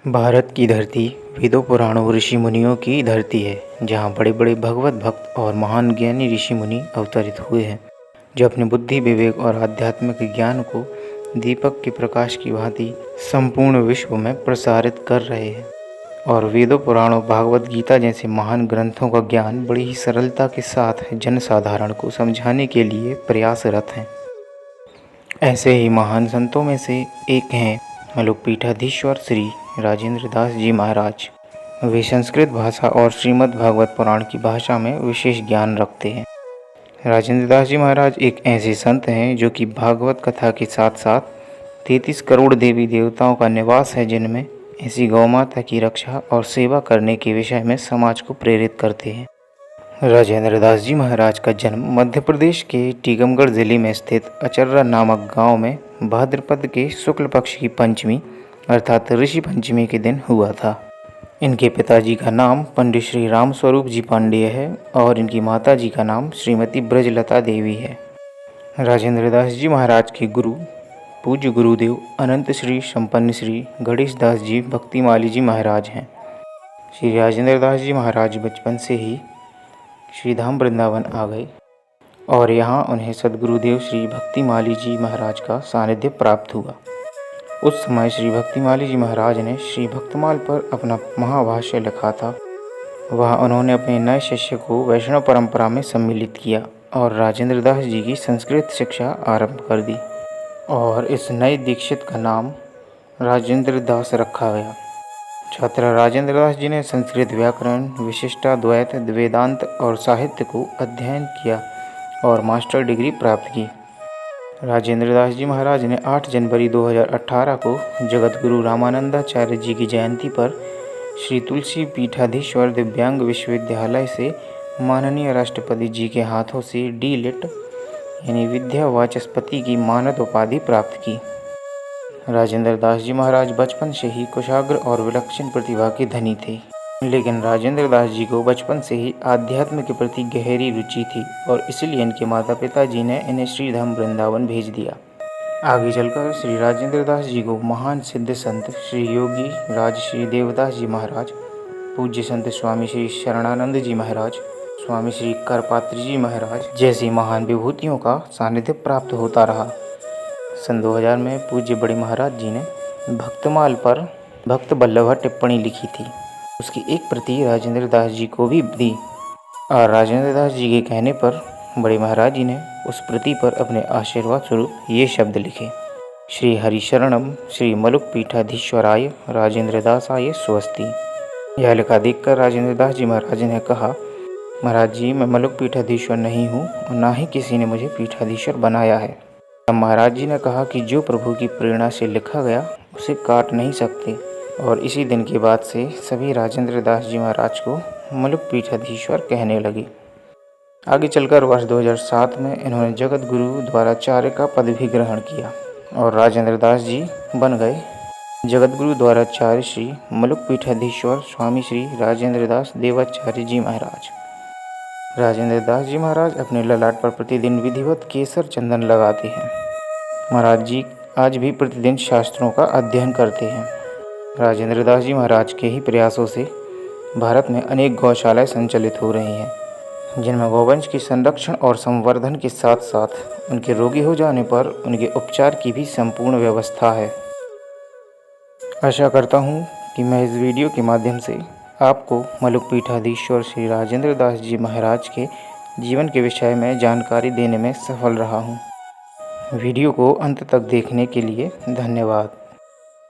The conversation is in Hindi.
भारत की धरती वेदों पुराणों ऋषि मुनियों की धरती है, जहाँ बड़े बड़े भगवत भक्त और महान ज्ञानी ऋषि मुनि अवतरित हुए हैं, जो अपनी बुद्धि विवेक और आध्यात्मिक ज्ञान को दीपक के प्रकाश की भांति संपूर्ण विश्व में प्रसारित कर रहे हैं। और वेदों पुराणों भागवत गीता जैसे महान ग्रंथों का ज्ञान बड़ी ही सरलता के साथ जनसाधारण को समझाने के लिए प्रयासरत हैं। ऐसे ही महान संतों में से एक हैं मलुक पीठाधीश्वर श्री राजेंद्र दास जी महाराज। वे संस्कृत भाषा और श्रीमद् भागवत पुराण की भाषा में विशेष ज्ञान रखते हैं। राजेंद्र दास जी महाराज एक ऐसे संत हैं जो कि भागवत कथा के साथ साथ 33 करोड़ देवी देवताओं का निवास है, जिनमें ऐसी गौ माता की रक्षा और सेवा करने के विषय में समाज को प्रेरित करते हैं। राजेंद्र दास जी महाराज का जन्म मध्य प्रदेश के टीकमगढ़ जिले में स्थित अचर्रा नामक गांव में भाद्रपद के शुक्ल पक्ष की पंचमी अर्थात ऋषि पंचमी के दिन हुआ था। इनके पिताजी का नाम पंडित श्री राम स्वरूप जी पांडेय है और इनकी माता जी का नाम श्रीमती ब्रजलता देवी है। राजेंद्र दास जी महाराज के गुरु पूज्य गुरुदेव अनंत श्री संपन्न श्री गणेश दास जी भक्तिमाली जी महाराज हैं। श्री राजेंद्र दास जी महाराज बचपन से ही श्रीधाम वृंदावन आ गए और यहाँ उन्हें सद्गुरुदेव श्री भक्तिमाली जी महाराज का सानिध्य प्राप्त हुआ। उस समय श्री भक्तिमाली जी महाराज ने श्री भक्तमाल पर अपना महाभाष्य लिखा था। वह उन्होंने अपने नए शिष्य को वैष्णव परंपरा में सम्मिलित किया और राजेंद्र दास जी की संस्कृत शिक्षा आरंभ कर दी और इस नए दीक्षित का नाम राजेंद्र दास रखा गया। छात्र राजेंद्र दास जी ने संस्कृत व्याकरण विशिष्टाद्वैत वेदांत और साहित्य को अध्ययन किया और मास्टर डिग्री प्राप्त की। राजेंद्र दास जी महाराज ने 8 जनवरी 2018 को जगतगुरु रामानंदाचार्य जी की जयंती पर श्री तुलसी पीठाधीश्वर दिव्यांग विश्वविद्यालय से माननीय राष्ट्रपति जी के हाथों से डी.लिट यानी विद्या वाचस्पति की मानद उपाधि प्राप्त की। राजेंद्र दास जी महाराज बचपन से ही कुशाग्र और विलक्षण प्रतिभा के धनी थे, लेकिन राजेंद्र दास जी को बचपन से ही आध्यात्म के प्रति गहरी रुचि थी और इसलिए इनके माता पिता जी ने इन्हें श्रीधाम वृंदावन भेज दिया। आगे चलकर श्री राजेंद्र दास जी को महान सिद्ध संत श्री योगी राज श्री देवदास जी महाराज, पूज्य संत स्वामी श्री शरणानंद जी महाराज, स्वामी श्री करपात्र जी महाराज जैसी महान विभूतियों का सानिध्य प्राप्त होता रहा। सन 2000 में पूज्य बड़े महाराज जी ने भक्तमाल पर भक्त बल्लभ टिप्पणी लिखी थी। उसकी एक प्रति राजेंद्र दास जी को भी दी और राजेंद्र दास जी के कहने पर बड़े महाराज जी ने उस प्रति पर अपने आशीर्वाद स्वरूप ये शब्द लिखे, श्री हरिशरणम श्री मलुक पीठाधीश्वराय राजेंद्र दासाय स्वस्ति। यह लिखा देखकर राजेंद्र दास जी महाराज ने कहा, महाराज जी मैं मलुक पीठाधीश्वर नहीं हूँ और ना ही किसी ने मुझे पीठाधीश्वर बनाया है। तब महाराज जी ने कहा कि जो प्रभु की प्रेरणा से लिखा गया उसे काट नहीं सकते और इसी दिन के बाद से सभी राजेंद्र दास जी महाराज को मलुक पीठाधीश्वर कहने लगे। आगे चलकर वर्ष 2007 में इन्होंने जगत गुरु द्वाराचार्य का पद भी ग्रहण किया और राजेंद्र दास जी बन गए जगत गुरु द्वाराचार्य श्री मलुक पीठाधीश्वर स्वामी श्री राजेंद्र दास देवाचार्य जी महाराज। राजेंद्र दास जी महाराज अपने ललाट पर प्रतिदिन विधिवत केसर चंदन लगाते हैं। महाराज जी आज भी प्रतिदिन शास्त्रों का अध्ययन करते हैं। राजेंद्र दास जी महाराज के ही प्रयासों से भारत में अनेक गौशालाएं संचालित हो रही हैं, जिनमें गौवंश की संरक्षण और संवर्धन के साथ साथ उनके रोगी हो जाने पर उनके उपचार की भी संपूर्ण व्यवस्था है। आशा करता हूँ कि मैं इस वीडियो के माध्यम से आपको मलुक पीठाधीश्वर श्री राजेंद्र दास जी महाराज के जीवन के विषय में जानकारी देने में सफल रहा हूँ। वीडियो को अंत तक देखने के लिए धन्यवाद।